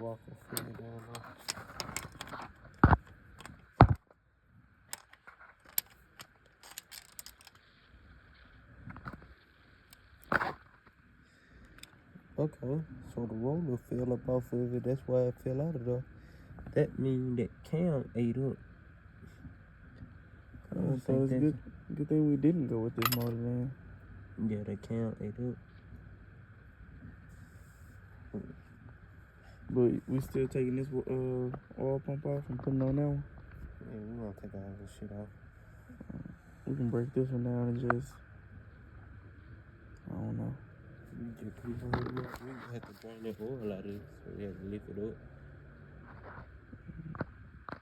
walk and figure it out. Okay, so the roller fell up off of it. That's why it fell out of there. That means that Cam ate up. So it's good thing we didn't go with this motor then. Yeah, that Cam ate up. But we still taking this oil pump off and putting on that one? Yeah, we gonna take all this shit off. We can break this one down and just, I don't know. We had to drain that oil out of it, so we had to lift it up.